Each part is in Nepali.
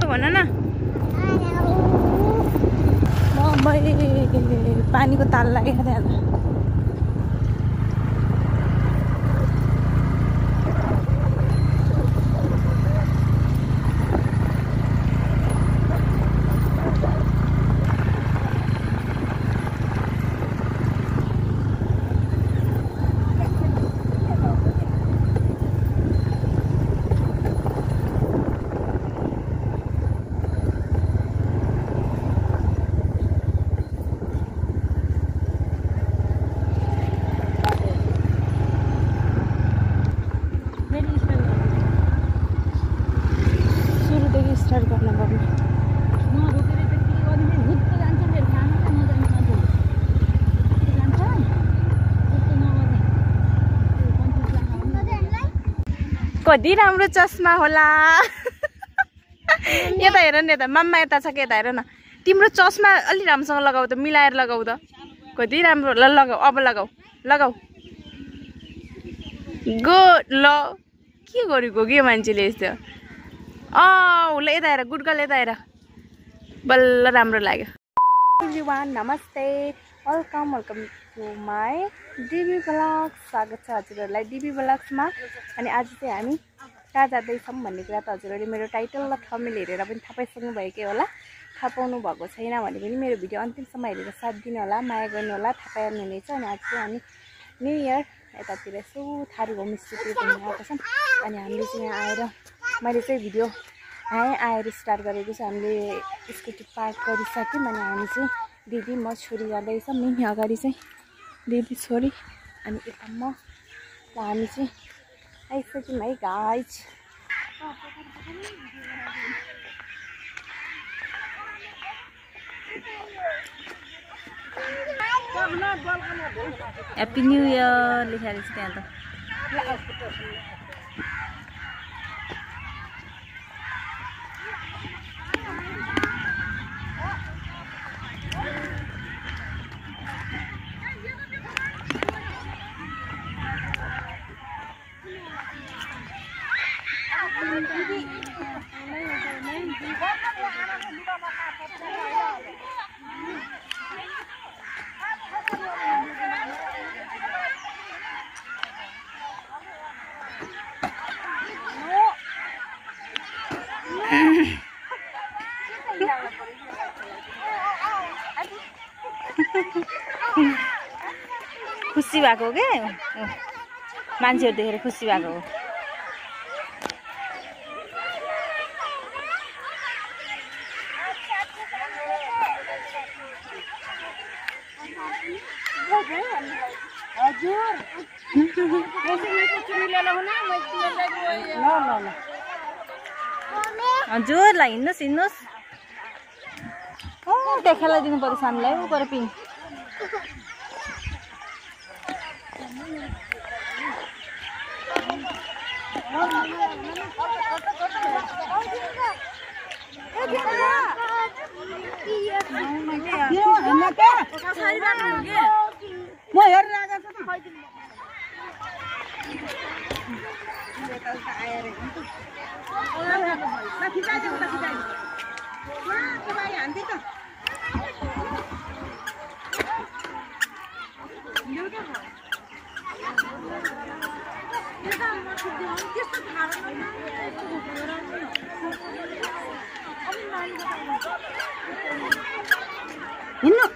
भन न पानीको ताल लागेको त्यहाँ कति राम्रो चस्मा होला यता हेर नि यता मम्मा यता छ कि यता हेर न तिम्रो चस्मा अलि राम्रोसँग लगाऊ त मिलाएर लगाऊ त कति राम्रो ल लगाऊ अब लगाऊ लगाऊ गो ल के गरेको के मान्छेले यस्तो ल यता हेर गुड गर्ल यता हेर बल्ल राम्रो लाग्यो एभ्रीवान नमस्ते वेलकम टु माई डिबी ब्लग्स स्वागत छ हजुरहरूलाई डिबी ब्लग्समा अनि आज चाहिँ हामी कहाँ जाँदैछौँ भन्ने कुरा त हजुरहरूले मेरो टाइटल र थम्बनेल हेरेर पनि थाहा पाइसक्नु भएकै होला थाहा पाउनु भएको छैन भने पनि मेरो भिडियो अन्तिमसम्म हेरेर साथ दिनु होला माया गर्नु होला थाहा पाइहाल्नुहुनेछ अनि आज चाहिँ हामी न्यू इयर यतातिर यसो थारू होमस्टेतिर घुम्न आएको छौँ अनि हामीले चाहिँ यहाँ आएर मैले चाहिँ भिडियो यहीँ आएर स्टार्ट गरेको छ हामीले स्कुटी पार्क गरिसक्यौँ अनि हामी चाहिँ दिदी म छोरी जाँदैछौँ नि अगाडि चाहिँ दिदी छोरी अनि यता म हामी चाहिँ आइसक्यौँ है गाइज ह्याप्पी न्यू इयर लेखेर छ त्यहाँ त खुसी भएको के मान्छेहरू देखेर खुसी भएको हो हजुर ल हिँड्नुहोस् हिँड्नुहोस् देखालाई दिनु पर्छ हामीलाई ऊ पर पिङ म हेरेर आएको हिँड्नु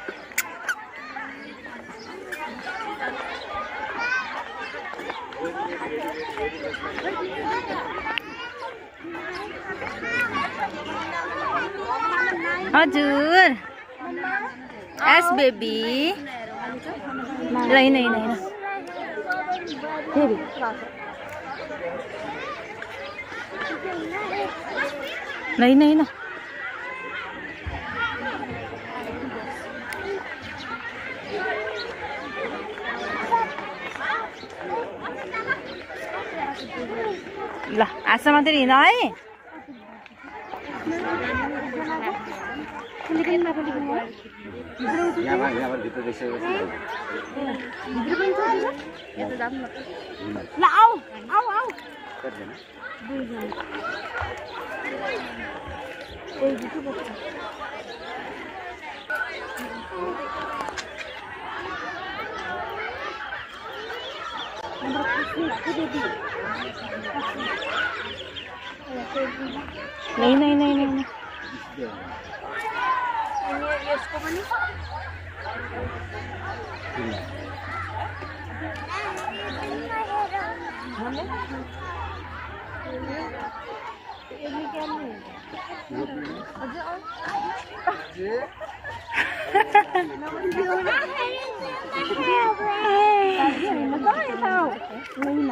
हजुर एस बेबी ल हिँड फेरि ल हिँड ल आशा मात्रै हिँड है ल आऊ आऊ आऊ नहीं नहीं नहीं नहीं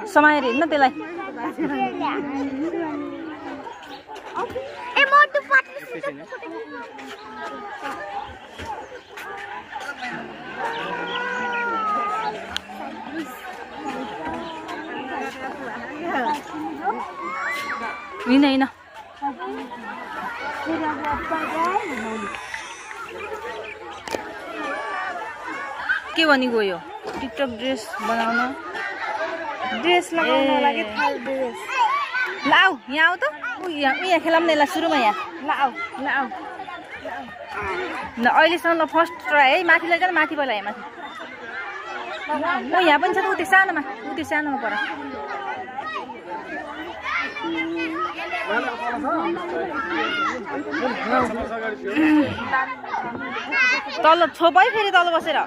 समाएर हेर्न त्यसलाई होइन होइन के भनी गयो टिकटक ड्रेस बनाउन ड्रेस लगाउन लागि थाल ड्रेस ल आऊ यहाँ आऊ त यहाँ खेलाउँ न यसलाई सुरुमा यहाँ ल आऊ ल अहिलेसम्म फर्स्ट ट्राई है माथि लैजाऊ माथि पहिला यहाँ माथि म यहाँ पनि छ त उति सानोमा पर तल छोप है फेरि तल बसेर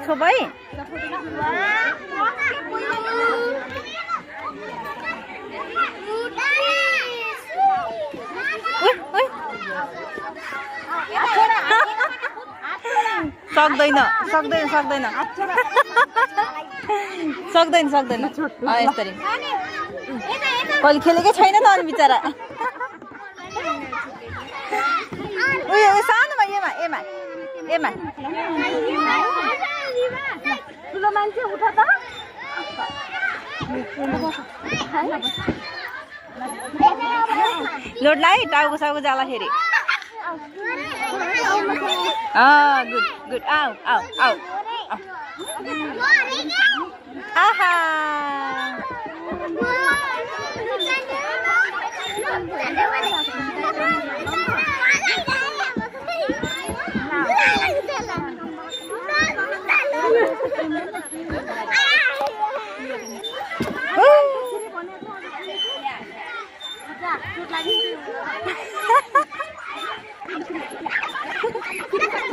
छोप है सक्दैन यसरी कहिले खेलेकै छैन त अनि बिचरा उयो सानोमा एमा ठुलो मान्छे उठ त लोडलाई टाउको साउको जाँदाखेरि गुड आऊ आहा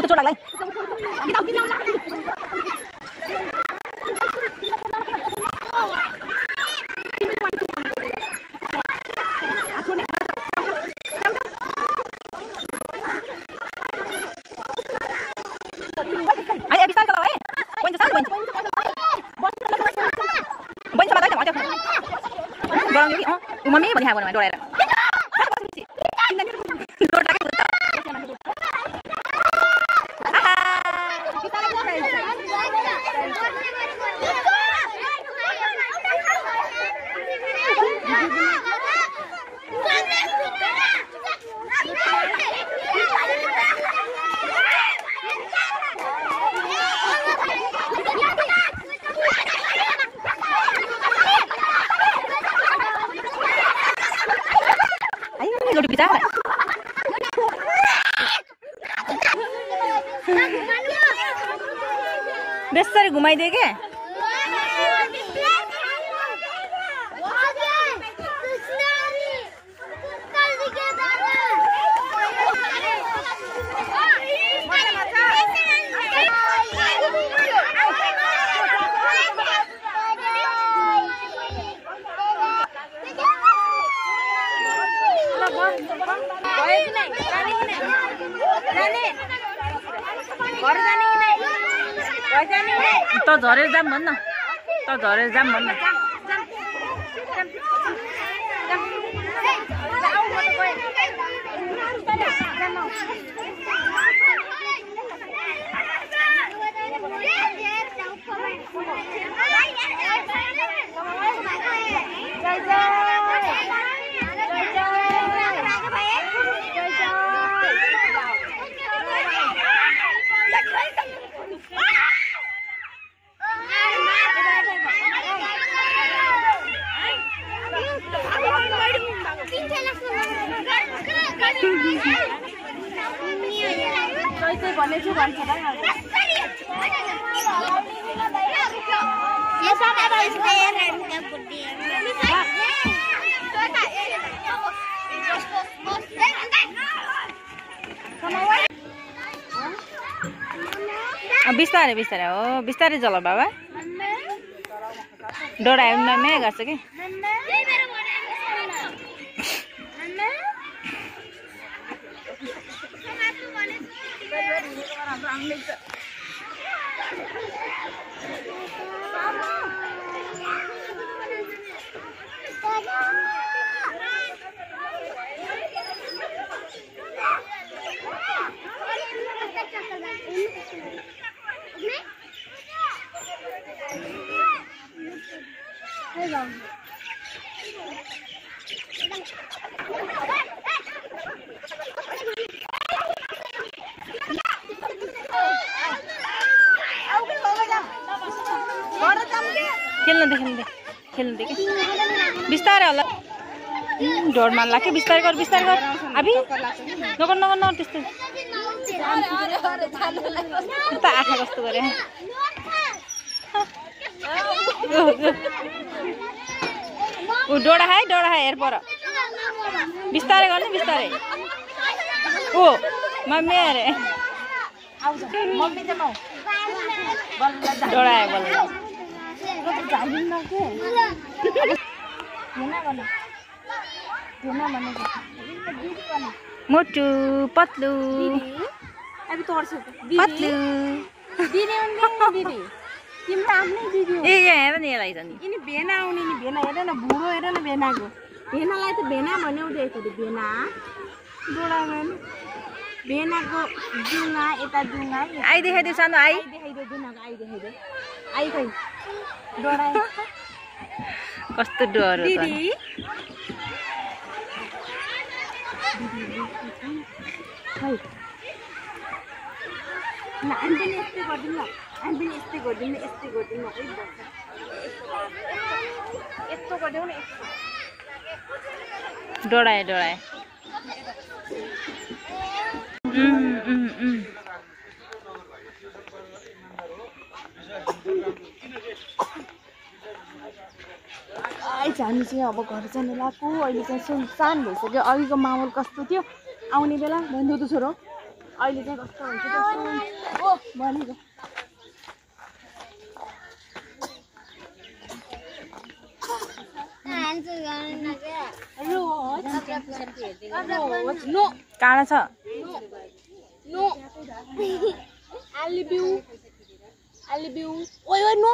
चोट लाग्ला मम्मी भनी हाल्नु डराएर बेसरी घुमाइदिए के त झरेर जाम भन्न चाहिँ भनेछु भन्छ र बिस्तारै बिस्तारै हो बिस्तारै चला बाबा डरायो नै गर्छ कि खेल्नु दे कि बिस्तारै होला डर मान्ला कि बिस्तारै गर अभी नगर नगर न त्यस्तो त आँखा कस्तो गरे ऊ डोडा है हेर पर बिस्तारै गर्ने बिस्तारै ओ मम्मी अरे डोडायो बल्ल मोटू पतलू पतलू ए हेर नि यसलाई त नि भेना आउने नि भेना हेर न बुढो हेर न भेनाको भेनालाई त भेना भन्यो उदेको भेना डोडामा भेनाको जुङ्गा यता जुङ्गा आई देखाइदियो सानो आई देखाइदियो जुङ्गाको आई देखाइदियो आई खै डोडायो कस्तो डर हो दिदी खै न हामी पनि यस्तै गर्दिनु यस्तै गरिदिउँ यस्तो गरिदेऊ न डोडायो हामी चाहिँ अब घर जानु लाग्यो अहिले चाहिँ सुनसान भइसक्यो अघिको माहौल कस्तो थियो आउने बेला भन्नु त छोरो अहिले चाहिँ कस्तो हुन्छ ओ भनेको काँडा छ नो आलिब्यू ओइ नो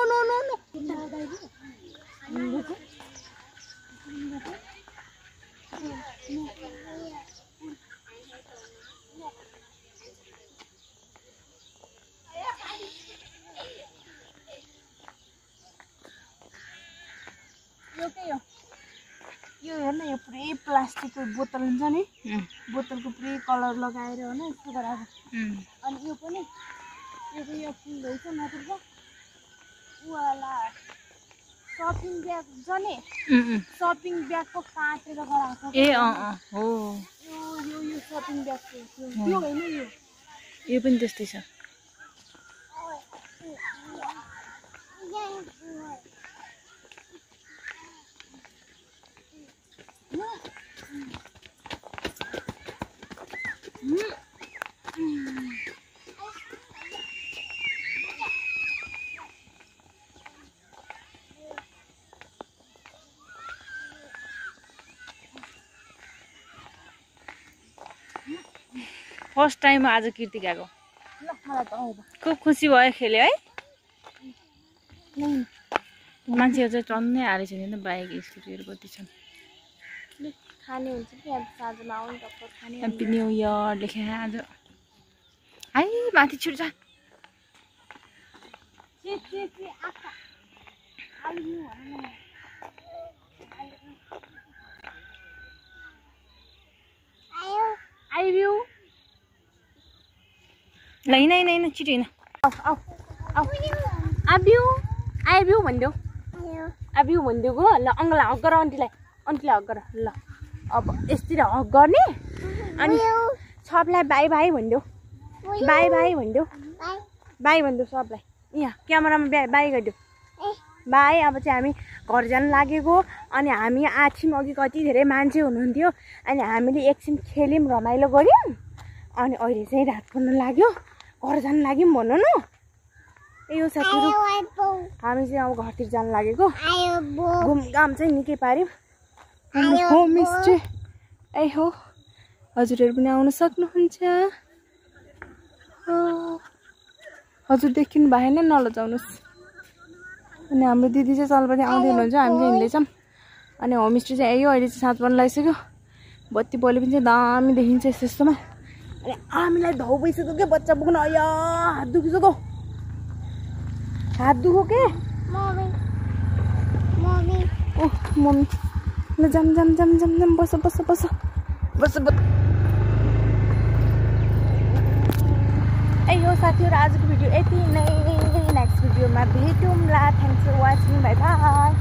यो हेर्न यो पुरै प्लास्टिकको बोतल हुन्छ नि बोतलको पुरै कलर लगाएर होइन यस्तो गराएको अनि यो पनि यो फुल रहेछ माथिको वाला सपिङ ब्याग हुन्छ नि सपिङ ब्यागको काटेर गराएको ए हो यो सपिङ ब्यागको त्यो होइन यो पनि त्यस्तै छ फर्स्ट टाइम आज कीर्ति गएको खुब खुसी भयो खेल्यो है मान्छेहरू चाहिँ टन्नै हालेको छैन बाइक स्कुटीहरू कति छन् खाने हुन्छ कि साँझमा आउनु टक्क खाने ह्याप्पी न्यू इयर लेखे आज है माथि छिटो जा आइब्यू ल हिँड छिटो हिँड आइब्यू भनिदेऊ आइब्यू भनिदेऊ ल अङ्गलाई हक गर आन्टीलाई हक गर ल अब यस्तरी हक गर्ने अनि सबलाई बाई बाई भनिदेऊ बाई बाई भनिदेऊ बाई भनिदेऊ सबलाई यहाँ क्यामेरामा बाई गरिदेऊ बाई अब चाहिँ हामी घर जान लागेको अनि हामी आछौँ अघि कति धेरै मान्छे हुनुहुन्थ्यो अनि हामीले एकछिन खेल्यौँ रमाइलो गऱ्यौँ अनि अहिले चाहिँ रात पर्न लाग्यो घर जान लाग्यौँ भन्नु न ए हो साथीहरू हामी चाहिँ अब घरतिर जान लागेको घुमघाम चाहिँ निकै पार्यौँ होमस्टे ए हो हजुरहरू पनि आउन सक्नुहुन्छ हजुर देखिनु भएन नलजाउनुहोस् अनि हाम्रो दिदी चाहिँ चलपट्टि आउँदै हुनुहुन्छ हामी चाहिँ हिँड्दैछौँ अनि होमस्टे चाहिँ यही हो अहिले चाहिँ 7 बज्न लागिसक्यो बत्ती बल्यो पनि चाहिँ दामी देखिन्छ यस्तो यस्तोमा अनि हामीलाई धौ भइसक्यो के बच्चा बोक्न अया हात दुखिसक्यो हात दुखो के ओह मम्मी ल जाम जाम जाम जाम जाम बस बस बस बस ए यो साथीहरु आजको भिडियो यति नै नेक्स्ट भिडियोमा भेटौँला thanks for watching bye by